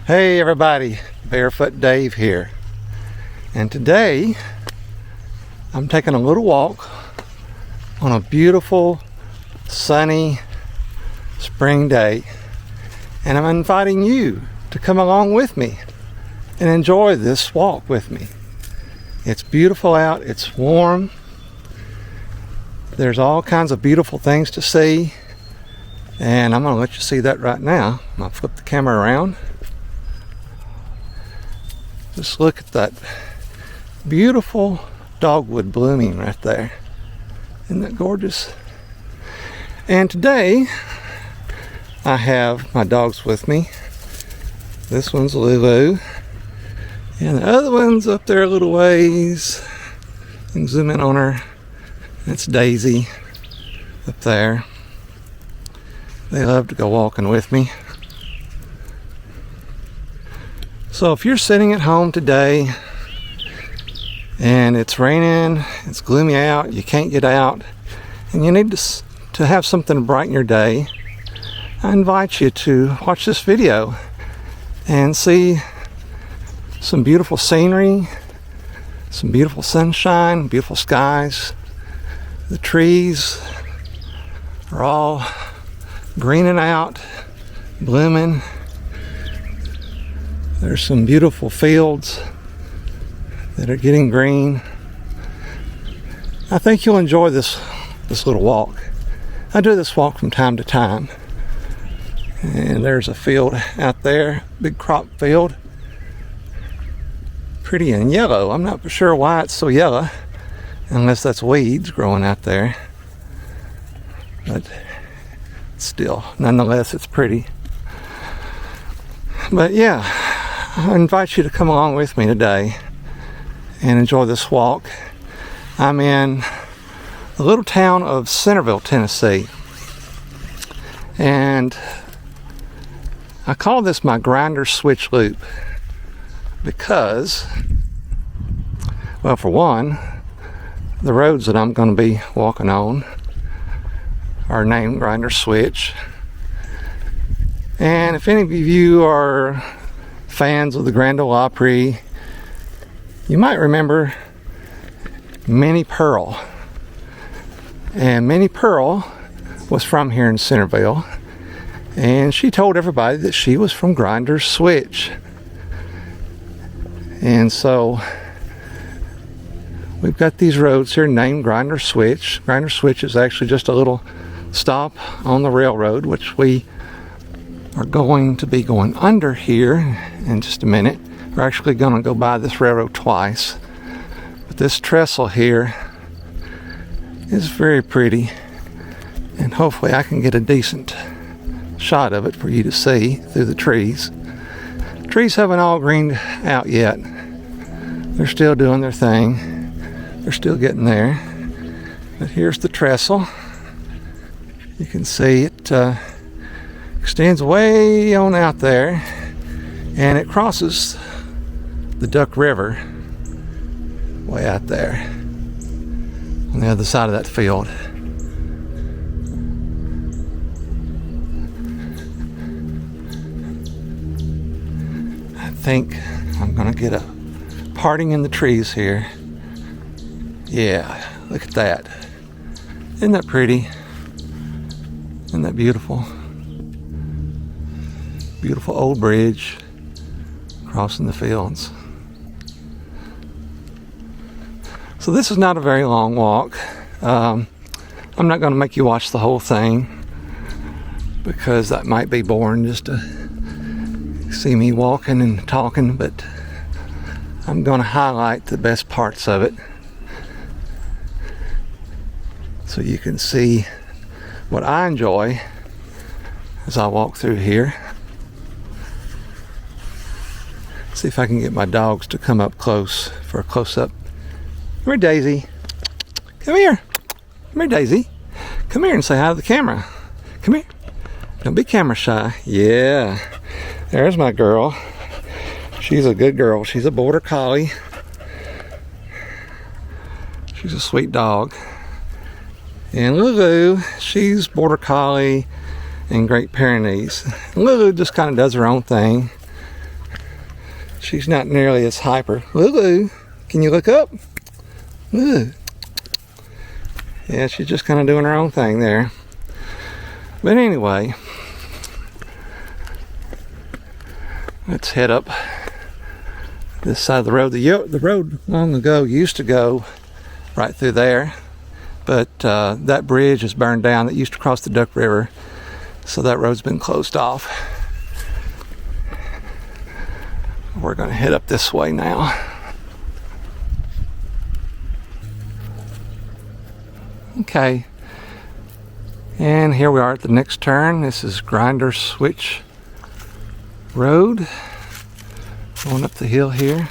Hey everybody, Barefoot Dave here, and today I'm taking a little walk on a beautiful sunny spring day, and I'm inviting you to come along with me and enjoy this walk with me. It's beautiful out, it's warm, there's all kinds of beautiful things to see, and I'm going to let you see that right now. I'm going to flip the camera around. Just look at that beautiful dogwood blooming right there. Isn't that gorgeous? And today I have my dogs with me. This one's Lulu, and the other one's up there a little ways. You can zoom in on her. That's Daisy up there. They love to go walking with me. So if you're sitting at home today and it's raining, it's gloomy out, you can't get out, and you need to have something to brighten your day, I invite you to watch this video and see some beautiful scenery, some beautiful sunshine, beautiful skies. The trees are all greening out, blooming. There's some beautiful fields that are getting green. I think you'll enjoy this little walk. I do this walk from time to time. And there's a field out there, big crop field. Pretty and yellow. I'm not sure why it's so yellow, unless that's weeds growing out there. But still, nonetheless, it's pretty. But yeah, I invite you to come along with me today and enjoy this walk. I'm in the little town of Centerville, Tennessee. And I call this my grinder switch loop because, well, for one, the roads that I'm going to be walking on are named Grinder Switch. And if any of you are fans of the Grand Ole Opry, you might remember Minnie Pearl. And Minnie Pearl was from here in Centerville, and she told everybody that she was from Grinder Switch. And so we've got these roads here named Grinder Switch. Grinder Switch is actually just a little stop on the railroad, which we are going to be going under here in just a minute. We're actually going to go by this railroad twice. But this trestle here is very pretty, and hopefully I can get a decent shot of it for you to see through the trees. Trees haven't all greened out yet. They're still doing their thing. They're still getting there. But here's the trestle. You can see it extends way on out there, and it crosses the Duck River way out there on the other side of that field. I think I'm gonna get a parting in the trees here. Yeah, look at that. Isn't that pretty? Isn't that beautiful? Beautiful old bridge crossing the fields. So this is not a very long walk. I'm not going to make you watch the whole thing because that might be boring just to see me walking and talking, but I'm going to highlight the best parts of it so you can see what I enjoy as I walk through here. See if I can get my dogs to come up close for a close-up. Come here, Daisy. Come here. Come here, Daisy. Come here and say hi to the camera. Come here. Don't be camera shy. Yeah. There's my girl. She's a good girl. She's a border collie. She's a sweet dog. And Lulu, she's border collie and Great Pyrenees. Lulu just kind of does her own thing. She's not nearly as hyper. Lulu, can you look up? Lulu. Yeah, she's just kind of doing her own thing there. But anyway, let's head up this side of the road. The road long ago used to go right through there, but that bridge is burned down that used to cross the Duck River, so that road's been closed off. We're going to head up this way now. Okay, and here we are at the next turn. This is Grinder Switch Road, going up the hill here.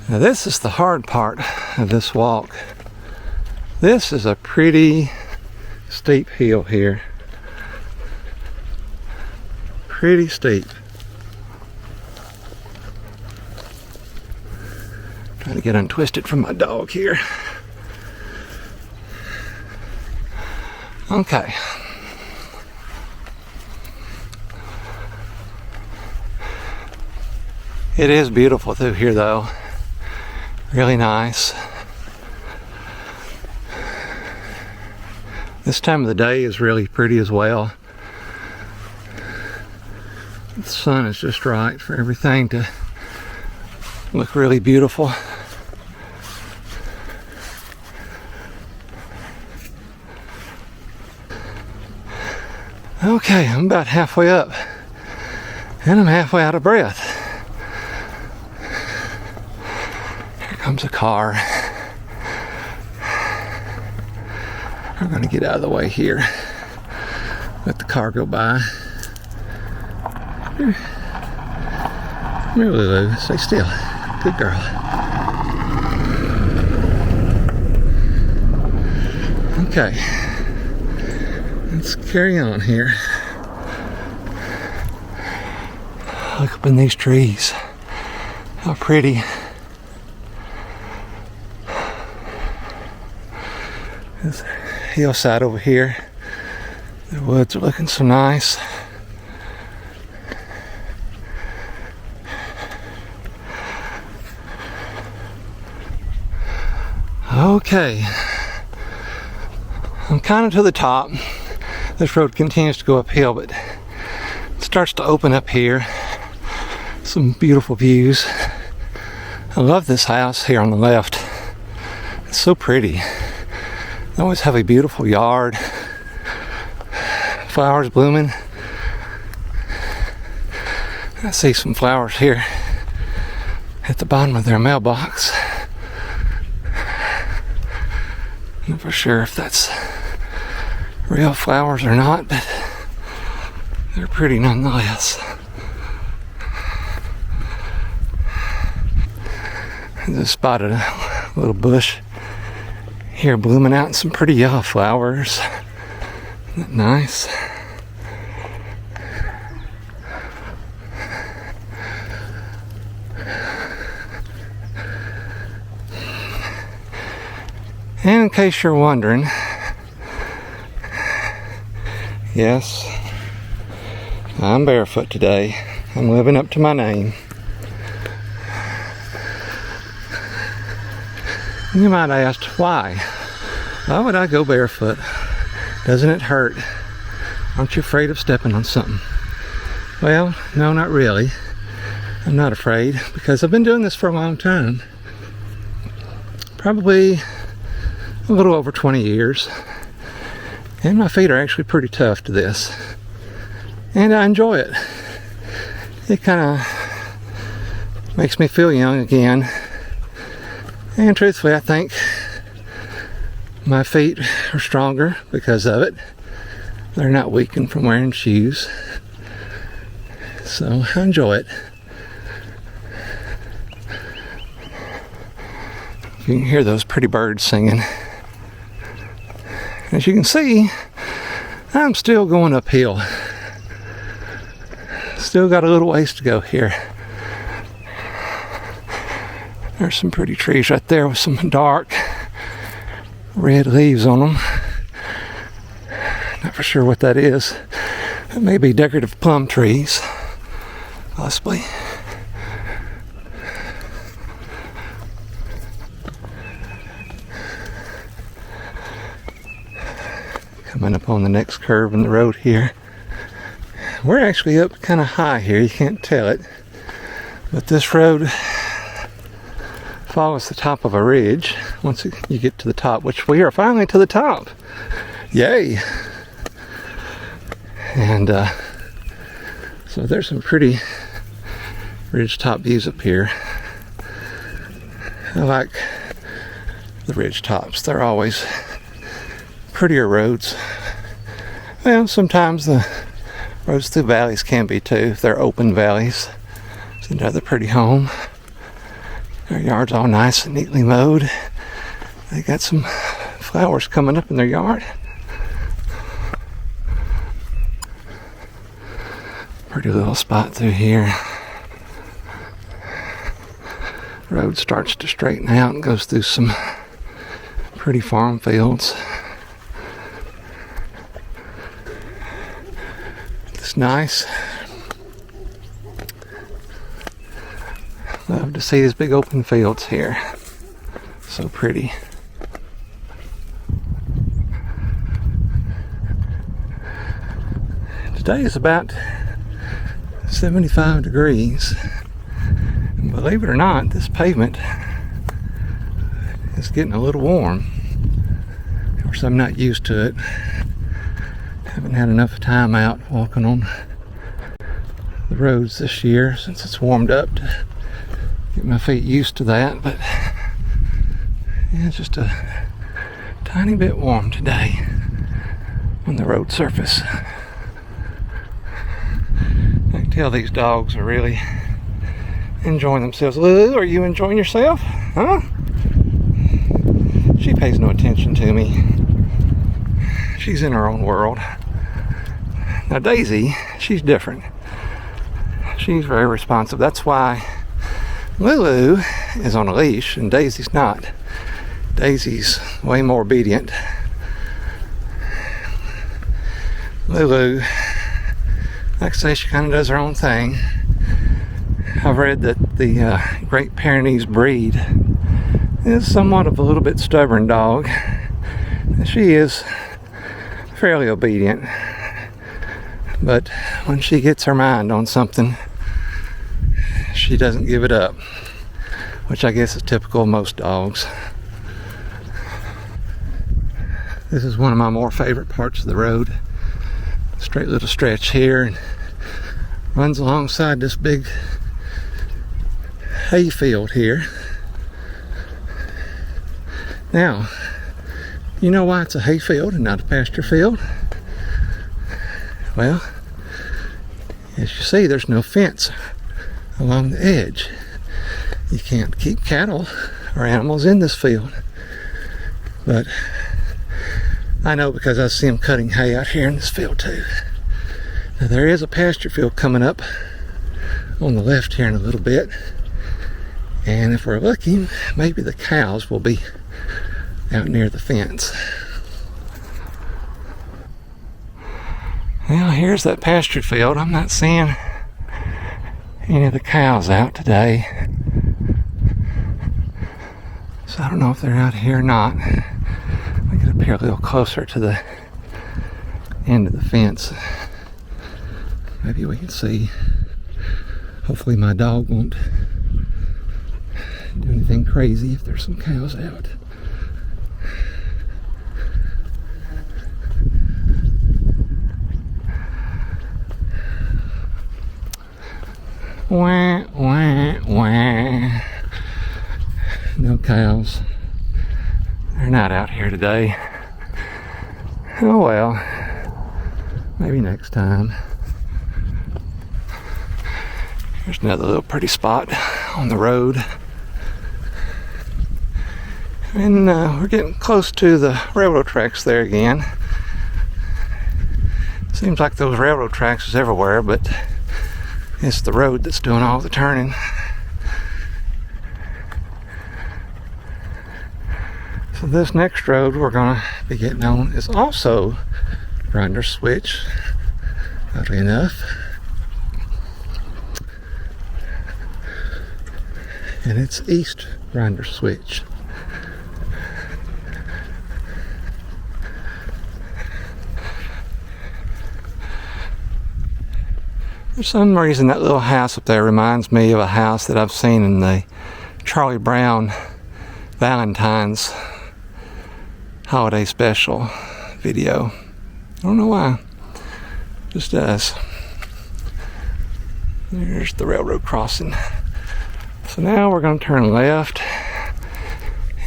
Now this is the hard part of this walk. This is a pretty steep hill here. Pretty steep. Trying to get untwisted from my dog here. Okay. It is beautiful through here though. Really nice. This time of the day is really pretty as well. The sun is just right for everything to look really beautiful. Okay, I'm about halfway up, and I'm halfway out of breath. Here comes a car. I'm gonna get out of the way here. Let the car go by. Come here, Lulu. Stay still. Good girl. Okay. Let's carry on here. Look up in these trees. How pretty. This hillside over here. The woods are looking so nice. Okay. I'm kind of to the top. This road continues to go uphill, but it starts to open up here. Some beautiful views. I love this house here on the left. It's so pretty. They always have a beautiful yard. Flowers blooming. I see some flowers here at the bottom of their mailbox. I'm not for sure if that's real flowers or not, but they're pretty nonetheless. I just spotted a little bush here blooming out in some pretty yellow flowers. Isn't that nice? And in case you're wondering, yes, I'm barefoot today. I'm living up to my name. You might ask, why? Why would I go barefoot? Doesn't it hurt? Aren't you afraid of stepping on something? Well, no, not really. I'm not afraid because I've been doing this for a long time. Probably a little over 20 years. And my feet are actually pretty tough to this. And I enjoy it. It kind of makes me feel young again. And truthfully, I think my feet are stronger because of it. They're not weakened from wearing shoes. So I enjoy it. You can hear those pretty birds singing. As you can see, I'm still going uphill. Still got a little ways to go here. There's some pretty trees right there with some dark red leaves on them. Not for sure what that is. It may be decorative plum trees, possibly. coming up on the next curve in the road here. We're actually up kind of high here, you can't tell it, but this road follows the top of a ridge once you get to the top, which we are finally to the top. Yay! And so there's some pretty ridge top views up here. I like the ridge tops. They're always prettier roads. Well, sometimes the roads through valleys can be too, if they're open valleys. It's another pretty home. Their yard's all nice and neatly mowed. They got some flowers coming up in their yard. Pretty little spot through here. Road starts to straighten out and goes through some pretty farm fields. It's nice. Love to see these big open fields here. So pretty. Today is about 75 degrees. And believe it or not, this pavement is getting a little warm. Of course, I'm not used to it. Haven't had enough time out walking on the roads this year since it's warmed up to get my feet used to that, but yeah, it's just a tiny bit warm today on the road surface. I can tell these dogs are really enjoying themselves. Lulu, are you enjoying yourself? Huh? She pays no attention to me. She's in her own world. Now Daisy, she's different. She's very responsive. That's why Lulu is on a leash and Daisy's not. Daisy's way more obedient. Lulu, like I say, she kind of does her own thing. I've read that the Great Pyrenees breed is somewhat of a little bit stubborn dog. She is fairly obedient, but when she gets her mind on something, she doesn't give it up, which I guess is typical of most dogs. This is one of my more favorite parts of the road. Straight little stretch here, and runs alongside this big hay field here. Now, you know why it's a hay field and not a pasture field? Well, as you see, there's no fence along the edge. You can't keep cattle or animals in this field. But I know because I see them cutting hay out here in this field too. Now there is a pasture field coming up on the left here in a little bit. And if we're looking, maybe the cows will be out near the fence. Well, here's that pasture field. I'm not seeing any of the cows out today. So I don't know if they're out here or not. Let me get up here a little closer to the end of the fence. Maybe we can see. Hopefully my dog won't do anything crazy if there's some cows out. Wah, wah, wah. No cows. They're not out here today. Oh well. Maybe next time. Here's another little pretty spot on the road. And we're getting close to the railroad tracks there again. Seems like those railroad tracks is everywhere, but it's the road that's doing all the turning. So this next road we're going to be getting on is also grinder switch, oddly enough. And it's east grinder switch. For some reason, that little house up there reminds me of a house that I've seen in the Charlie Brown Valentine's holiday special video. I don't know why. Just does. There's the railroad crossing. So now we're going to turn left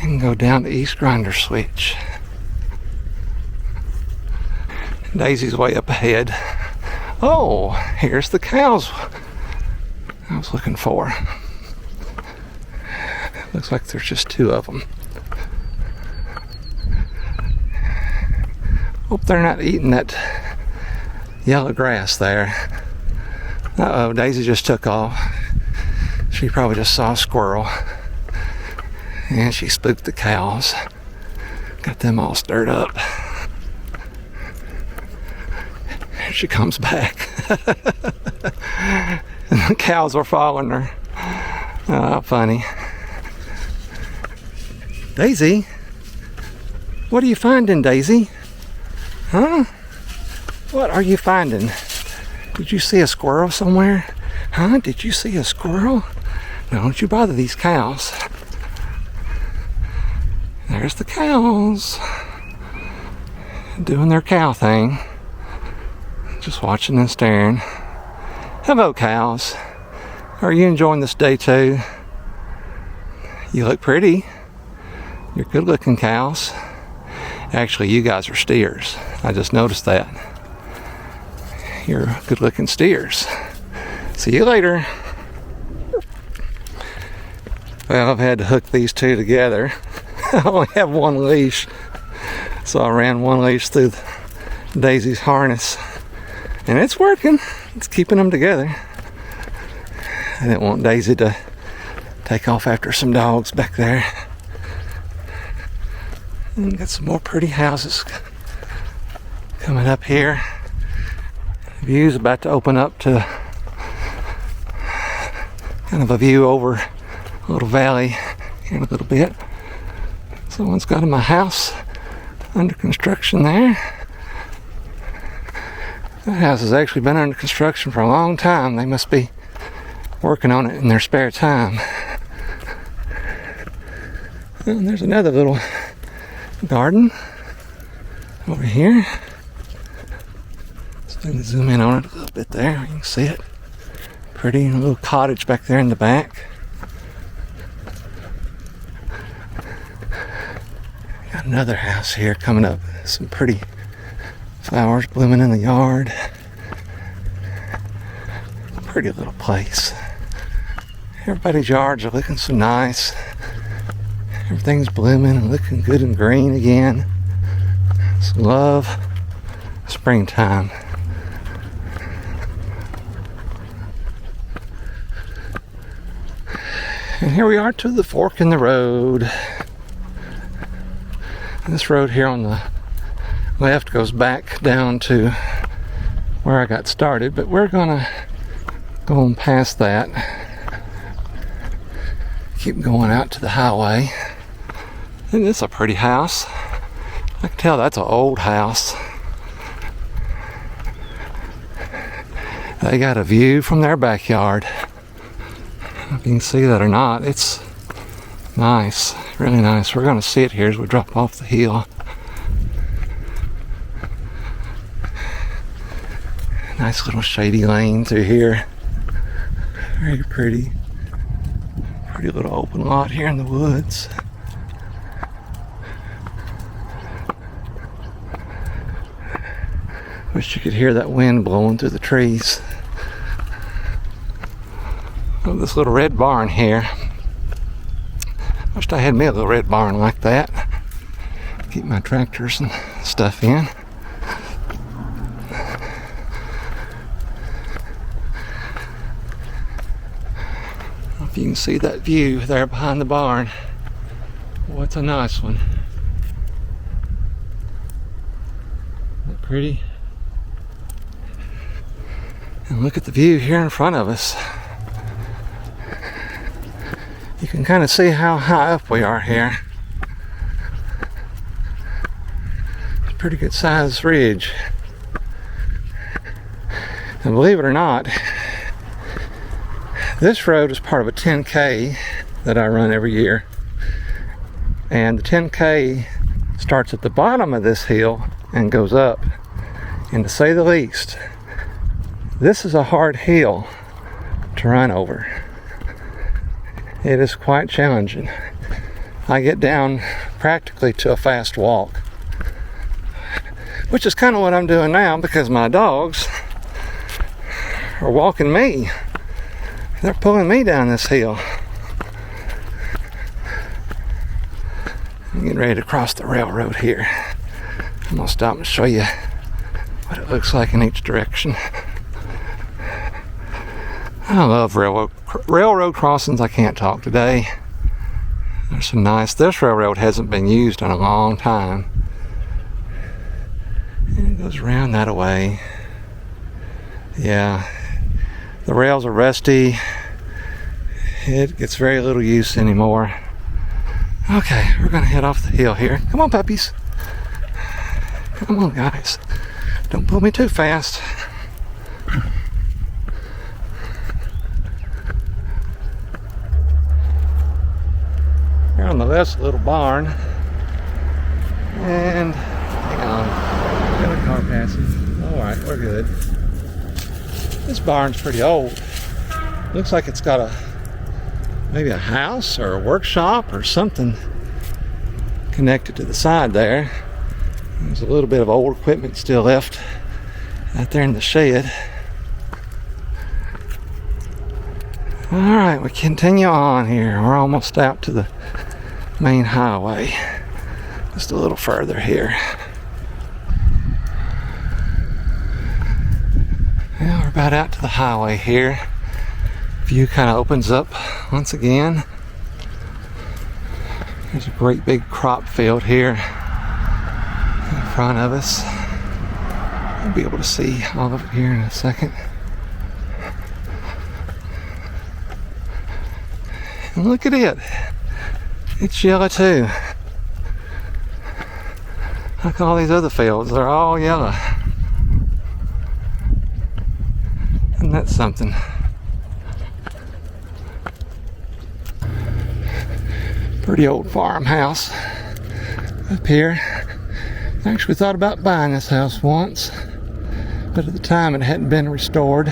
and go down to East Grinder Switch. Daisy's way up ahead. Oh, here's the cows I was looking for. Looks like there's just 2 of them. Hope they're not eating that yellow grass there. Uh-oh, Daisy just took off. She probably just saw a squirrel. And she spooked the cows. Got them all stirred up. Here she comes back. And the cows were following her. Oh, funny. Daisy? What are you finding, Daisy? Huh? What are you finding? Did you see a squirrel somewhere? Huh? Did you see a squirrel? No, don't you bother these cows. There's the cows. Doing their cow thing. Just watching and staring. Hello, cows. Are you enjoying this day too? You look pretty. You're good looking cows. Actually, you guys are steers. I just noticed that. You're good looking steers. See you later. Well, I've had to hook these 2 together. I only have 1 leash. So I ran 1 leash through Daisy's harness. And it's working. It's keeping them together. I didn't want Daisy to take off after some dogs back there. And got some more pretty houses coming up here. The view's about to open up to kind of a view over a little valley in a little bit. Someone's got my house under construction there. That house has actually been under construction for a long time. They must be working on it in their spare time. And there's another little garden over here. So I can zoom in on it a little bit there. You can see it. Pretty little cottage back there in the back. Got another house here coming up. Some pretty flowers blooming in the yard. Pretty little place. Everybody's yards are looking so nice. Everything's blooming and looking good and green again. Just love springtime. And here we are to the fork in the road. And this road here on the left goes back down to where I got started, but we're gonna go on past that. Keep going out to the highway. And it's a pretty house. I can tell that's an old house. They got a view from their backyard. I don't know if you can see that or not. It's nice, really nice. We're going to see it here as we drop off the hill. Nice little shady lane through here. Very pretty. Pretty little open lot here in the woods. Wish you could hear that wind blowing through the trees. Oh, this little red barn here. Wished I had me a little red barn like that. Keep my tractors and stuff in. I don't know if you can see that view there behind the barn. What's a nice one. Isn't that pretty? And look at the view here in front of us. You can kind of see how high up we are here. It's a pretty good sized ridge. And believe it or not, This road is part of a 10K that I run every year. And the 10K starts at the bottom of this hill and goes up. And to say the least, this is a hard hill to run over. It is quite challenging. I get down practically to a fast walk, which is kind of what I'm doing now because my dogs are walking me. They're pulling me down this hill. I'm getting ready to cross the railroad here. I'm gonna stop and show you what it looks like in each direction. I love railroad crossings. I can't talk today. They're so nice. This railroad hasn't been used in a long time. And it goes around that way. Yeah, the rails are rusty. It gets very little use anymore. Okay, we're gonna head off the hill here. Come on, puppies. Come on, guys. Don't pull me too fast. Here on the left's a little barn. And hang on. Got a car passing. Alright, we're good. This barn's pretty old. Looks like it's got maybe a house or a workshop or something connected to the side there. There's a little bit of old equipment still left out there in the shed. Alright, we continue on here. We're almost out to the main highway. Just a little further here. Well, we're about out to the highway here. View kind of opens up once again. There's a great big crop field here in front of us. I'll be able to see all of it here in a second. And look at it. It's yellow too. Like all these other fields, they're all yellow. Isn't that something? Pretty old farmhouse up here. I actually thought about buying this house once, but at the time it hadn't been restored.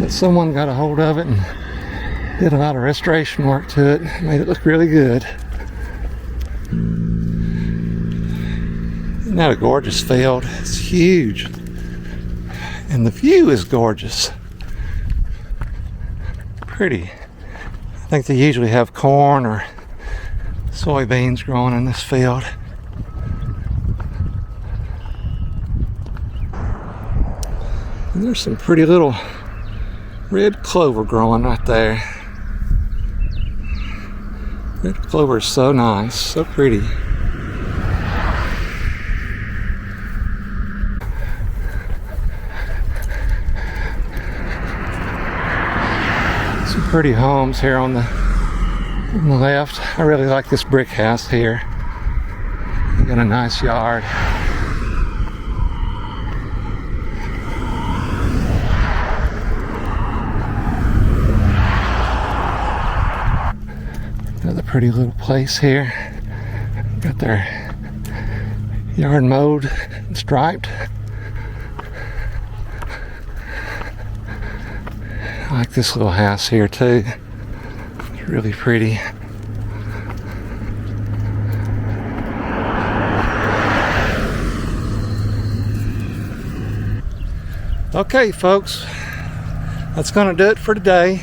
But someone got a hold of it and did a lot of restoration work to it, made it look really good. Isn't that a gorgeous field? It's huge. And the view is gorgeous. Pretty. I think they usually have corn or soybeans growing in this field. And there's some pretty little red clover growing right there. Red clover is so nice, so pretty. Some pretty homes here on the left. I really like this brick house here. They got a nice yard. Another pretty little place here. Got their yard mowed and striped. I like this little house here too. It's really pretty. Okay, folks, that's going to do it for today.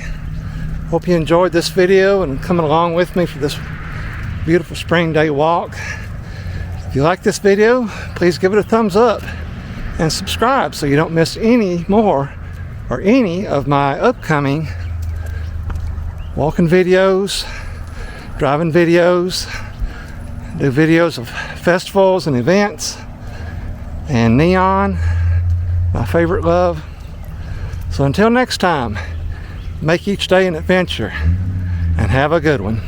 Hope you enjoyed this video and coming along with me for this beautiful spring day walk. If you like this video, please give it a thumbs up and subscribe so you don't miss any more or any of my upcoming walking videos, driving videos, do videos of festivals and events, and neon, my favorite love. So until next time, make each day an adventure and have a good one.